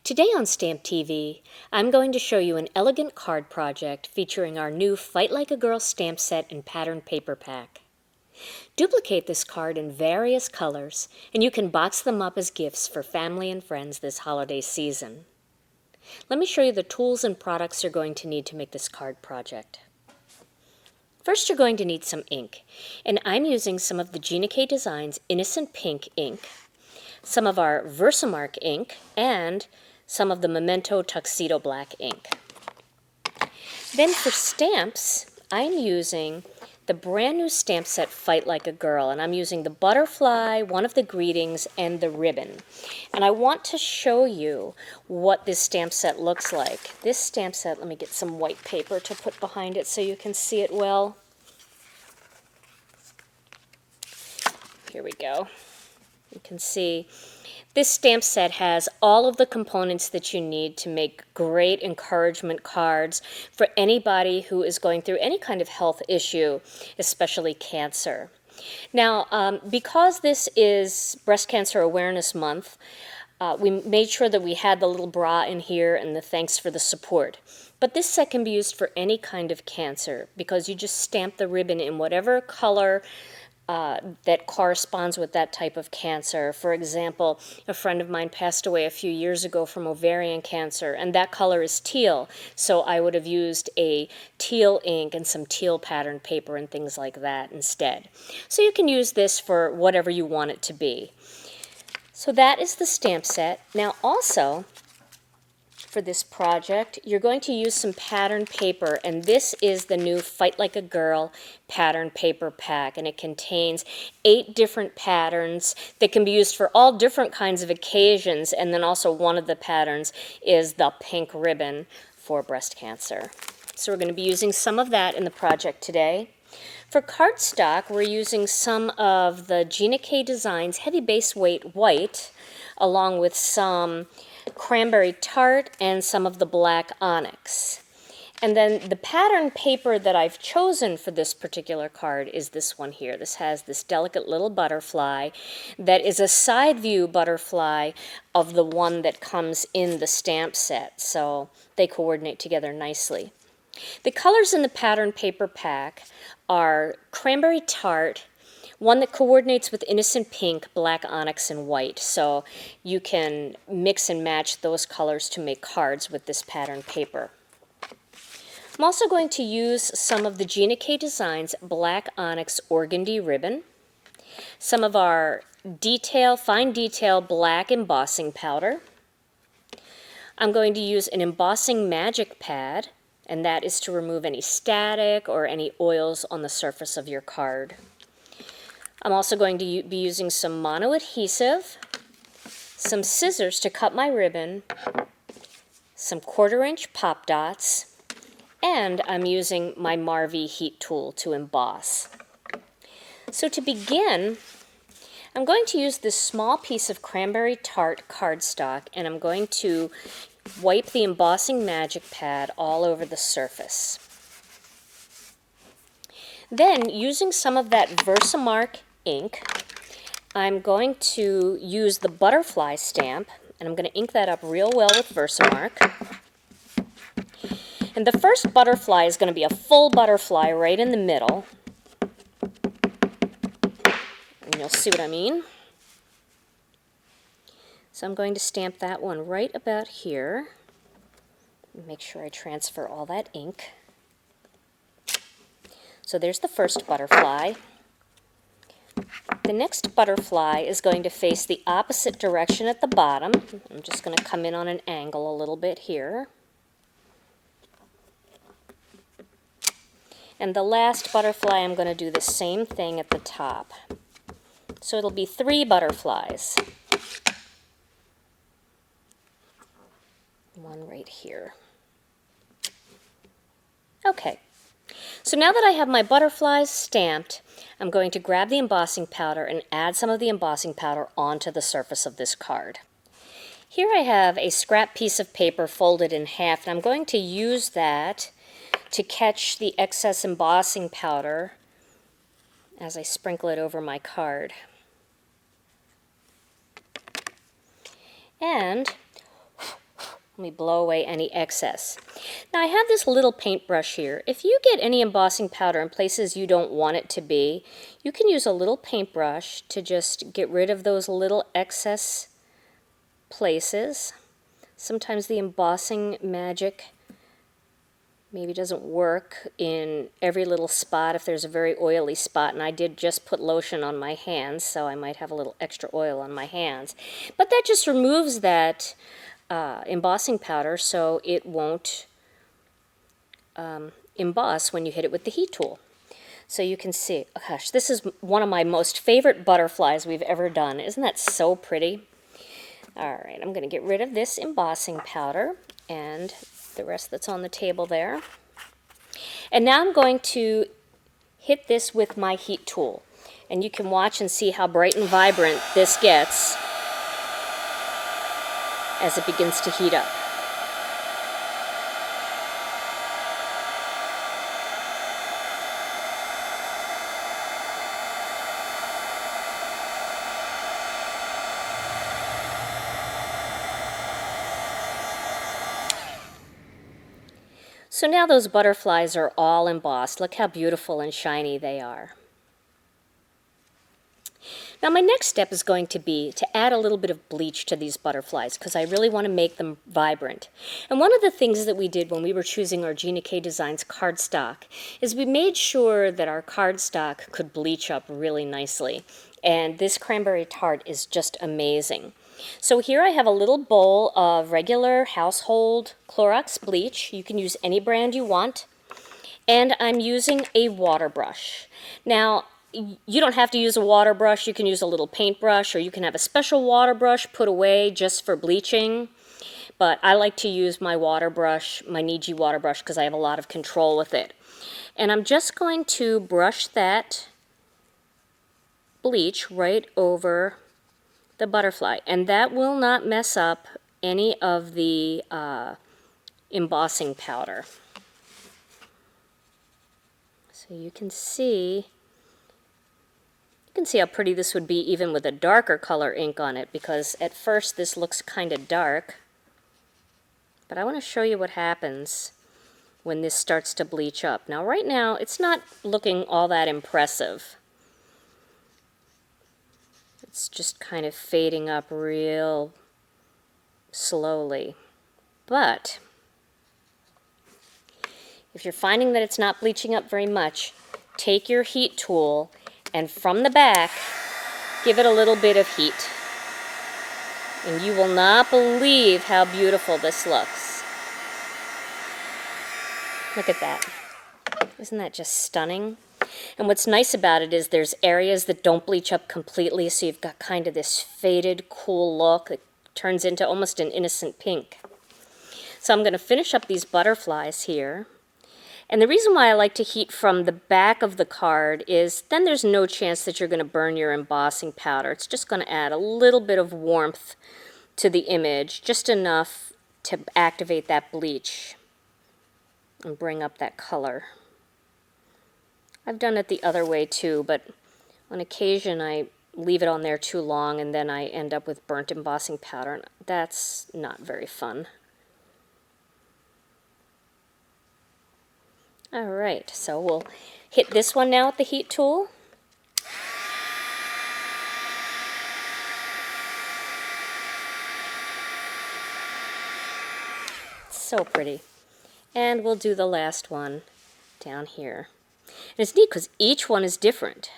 Today on StampTV, I'm going to show you an elegant card project featuring our new Fight Like a Girl stamp set and pattern paper pack. Duplicate this card in various colors, and you can box them up as gifts for family and friends this holiday season. Let me show you the tools and products you're going to need to make this card project. First, you're going to need some ink, and I'm using some of the Gina Designs Innocent Pink ink, some of our VersaMark ink, and some of the Memento Tuxedo Black ink. Then for stamps, I'm using the brand new stamp set Fight Like a Girl, and I'm using the butterfly, one of the greetings, and the ribbon. And I want to show you what this stamp set looks like. This stamp set, let me get some white paper to put behind it so you can see it well. Here we go. You can see this stamp set has all of the components that you need to make great encouragement cards for anybody who is going through any kind of health issue, especially cancer. Now, because this is Breast Cancer Awareness Month, we made sure that we had the little bra in here and the thanks for the support. But this set can be used for any kind of cancer because you just stamp the ribbon in whatever color that corresponds with that type of cancer. For example, a friend of mine passed away a few years ago from ovarian cancer, and that color is teal, so I would have used a teal ink and some teal pattern paper and things like that instead. So you can use this for whatever you want it to be. So that is the stamp set. Now also, for this project, you're going to use some pattern paper, and this is the new Fight Like a Girl pattern paper pack, and it contains 8 different patterns that can be used for all different kinds of occasions, and then also one of the patterns is the pink ribbon for breast cancer. So we're going to be using some of that in the project today. For cardstock, we're using some of the Gina Designs Heavy Base Weight White, along with some cranberry tart and some of the black onyx. And then the pattern paper that I've chosen for this particular card is this one here. This has this delicate little butterfly that is a side view butterfly of the one that comes in the stamp set, so they coordinate together nicely. The colors in the pattern paper pack are cranberry tart, one that coordinates with innocent pink, black onyx, and white. So you can mix and match those colors to make cards with this pattern paper. I'm also going to use some of the Gina Designs Black Onyx Organdy ribbon, some of our fine detail black embossing powder. I'm going to use an embossing magic pad, and that is to remove any static or any oils on the surface of your card. I'm also going to be using some mono adhesive, some scissors to cut my ribbon, some 1/4-inch pop dots, and I'm using my Marvy heat tool to emboss. So to begin, I'm going to use this small piece of cranberry tart cardstock, and I'm going to wipe the embossing magic pad all over the surface. Then, using some of that VersaMark ink, I'm going to use the butterfly stamp, and I'm going to ink that up real well with VersaMark. And the first butterfly is going to be a full butterfly right in the middle. And you'll see what I mean. So I'm going to stamp that one right about here. Make sure I transfer all that ink. So there's the first butterfly. The next butterfly is going to face the opposite direction at the bottom. I'm just going to come in on an angle a little bit here. And the last butterfly, I'm going to do the same thing at the top. So it'll be 3 butterflies. One right here. Okay. So now that I have my butterflies stamped, I'm going to grab the embossing powder and add some of the embossing powder onto the surface of this card. Here I have a scrap piece of paper folded in half, and I'm going to use that to catch the excess embossing powder as I sprinkle it over my card. And Let me blow away any excess. Now I have this little paintbrush here. If you get any embossing powder in places you don't want it to be, you can use a little paintbrush to just get rid of those little excess places. Sometimes the embossing magic maybe doesn't work in every little spot if there's a very oily spot, and I did just put lotion on my hands, so I might have a little extra oil on my hands. But that just removes that embossing powder so it won't emboss when you hit it with the heat tool. So you can see, oh gosh, this is one of my most favorite butterflies we've ever done. Isn't that so pretty? All right, I'm going to get rid of this embossing powder and the rest that's on the table there. And now I'm going to hit this with my heat tool. And you can watch and see how bright and vibrant this gets as it begins to heat up. So now those butterflies are all embossed. Look how beautiful and shiny they are. Now my next step is going to be to add a little bit of bleach to these butterflies because I really want to make them vibrant. And one of the things that we did when we were choosing our Gina K Designs cardstock is we made sure that our cardstock could bleach up really nicely. And this cranberry tart is just amazing. So here I have a little bowl of regular household Clorox bleach. You can use any brand you want. And I'm using a water brush. Now, you don't have to use a water brush. You can use a little paintbrush, or you can have a special water brush put away just for bleaching. But I like to use my water brush, my Niji water brush, because I have a lot of control with it. And I'm just going to brush that bleach right over the butterfly, and that will not mess up any of the embossing powder. So you can see how pretty this would be even with a darker color ink on it, because at first this looks kind of dark. But I want to show you what happens when this starts to bleach up. Now right now it's not looking all that impressive. It's just kind of fading up real slowly. But if you're finding that it's not bleaching up very much, take your heat tool and from the back, give it a little bit of heat. And you will not believe how beautiful this looks. Look at that. Isn't that just stunning? And what's nice about it is there's areas that don't bleach up completely, so you've got kind of this faded, cool look that turns into almost an innocent pink. So I'm going to finish up these butterflies here. And the reason why I like to heat from the back of the card is then there's no chance that you're going to burn your embossing powder. It's just going to add a little bit of warmth to the image, just enough to activate that bleach and bring up that color. I've done it the other way too, but on occasion I leave it on there too long and then I end up with burnt embossing powder, and that's not very fun. Alright, so we'll hit this one now with the heat tool. So pretty. And we'll do the last one down here. And it's neat because each one is different.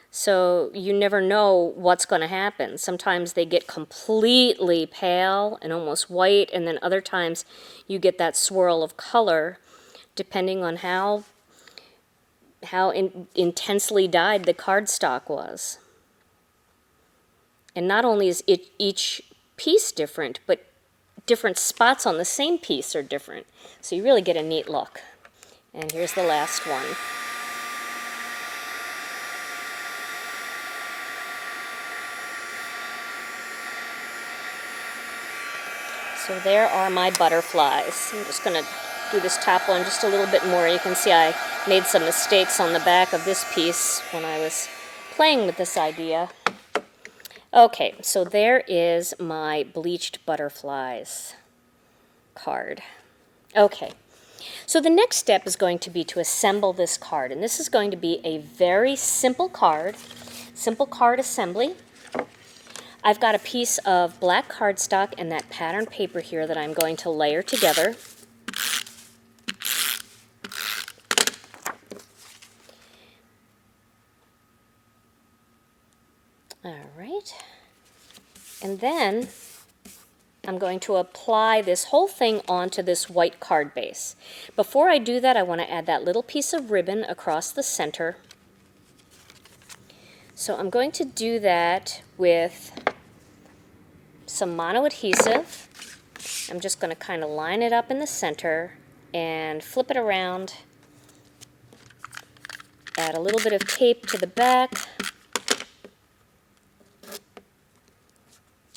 So you never know what's going to happen. Sometimes they get completely pale and almost white, and then other times you get that swirl of color depending on how intensely dyed the cardstock was. And not only is each piece different, but different spots on the same piece are different. So you really get a neat look. And here's the last one. So there are my butterflies. I'm just going to do this top one just a little bit more. You can see I made some mistakes on the back of this piece when I was playing with this idea. Okay, so there is my bleached butterflies. card. Okay, so the next step is going to be to assemble this card, and this is going to be a very simple card assembly. I've got a piece of black cardstock and that pattern paper here that I'm going to layer together. All right, and then I'm going to apply this whole thing onto this white card base. Before I do that, I want to add that little piece of ribbon across the center. So I'm going to do that with some mono adhesive. I'm just going to kind of line it up in the center and flip it around. Add a little bit of tape to the back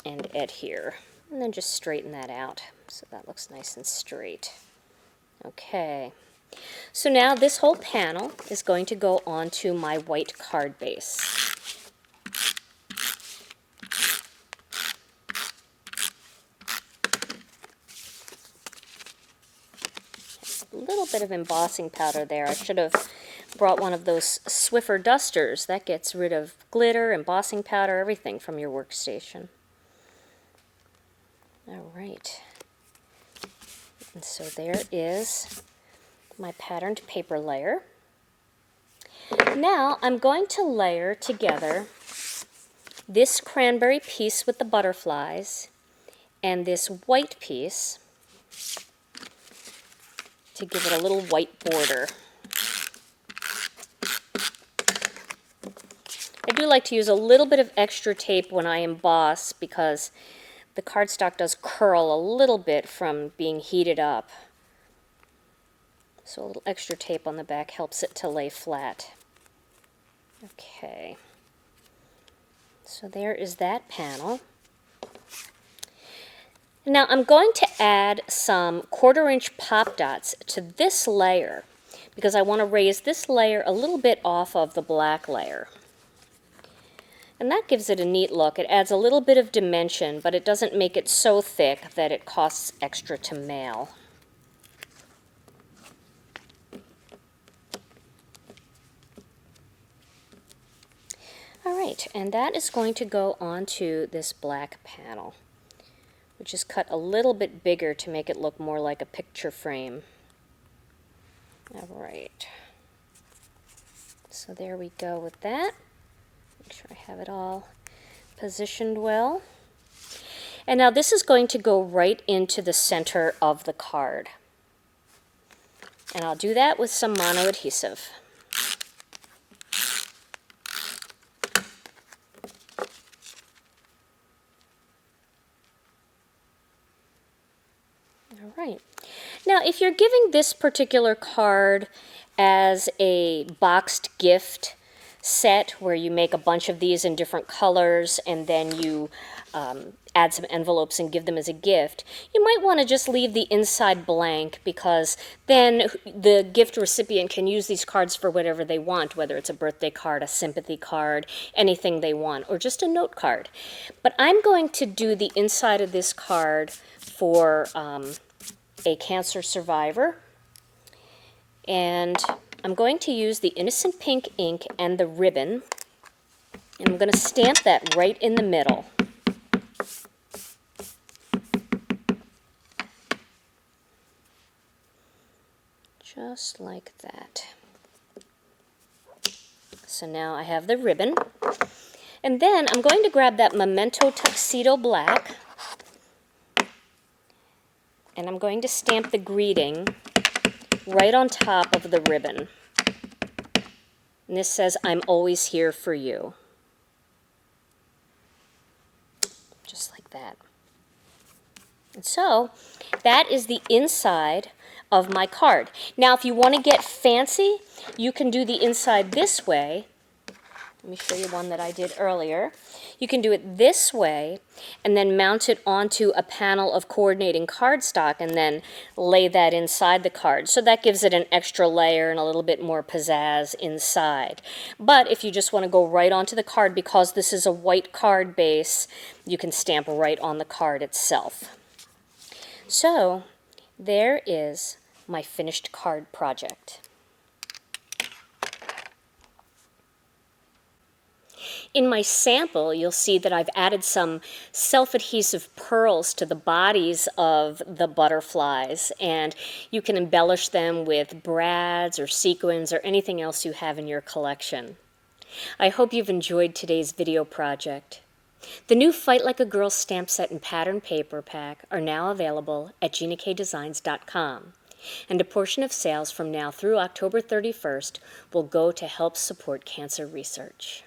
and adhere. And then just straighten that out so that looks nice and straight. Okay, so now this whole panel is going to go onto my white card base. A little bit of embossing powder there. I should have brought one of those Swiffer dusters. That gets rid of glitter, embossing powder, everything from your workstation. All right, and so there is my patterned paper layer. Now I'm going to layer together this cranberry piece with the butterflies and this white piece to give it a little white border. I do like to use a little bit of extra tape when I emboss because the cardstock does curl a little bit from being heated up. So a little extra tape on the back helps it to lay flat. Okay. So there is that panel. Now I'm going to add some 1/4 inch pop dots to this layer because I want to raise this layer a little bit off of the black layer. And that gives it a neat look. It adds a little bit of dimension, but it doesn't make it so thick that it costs extra to mail. All right, and that is going to go onto this black panel, which is cut a little bit bigger to make it look more like a picture frame. All right, so there we go with that. Make sure I have it all positioned well. And now this is going to go right into the center of the card. And I'll do that with some mono adhesive. All right. Now, if you're giving this particular card as a boxed gift set where you make a bunch of these in different colors and then you add some envelopes and give them as a gift, you might want to just leave the inside blank because then the gift recipient can use these cards for whatever they want, whether it's a birthday card, a sympathy card, anything they want, or just a note card. But I'm going to do the inside of this card for a cancer survivor, and I'm going to use the Innocent Pink ink and the ribbon, and I'm going to stamp that right in the middle. Just like that. So now I have the ribbon, and then I'm going to grab that Memento Tuxedo Black, and I'm going to stamp the greeting right on top of the ribbon. And this says, "I'm always here for you." Just like that. And so that is the inside of my card. Now, if you want to get fancy, you can do the inside this way. Let me show you one that I did earlier. You can do it this way and then mount it onto a panel of coordinating cardstock and then lay that inside the card. So that gives it an extra layer and a little bit more pizzazz inside. But if you just want to go right onto the card, because this is a white card base, you can stamp right on the card itself. So There is my finished card project. In my sample, you'll see that I've added some self-adhesive pearls to the bodies of the butterflies, and you can embellish them with brads or sequins or anything else you have in your collection. I hope you've enjoyed today's video project. The new Fight Like a Girl stamp set and pattern paper pack are now available at GinaKDesigns.com, and a portion of sales from now through October 31st will go to help support cancer research.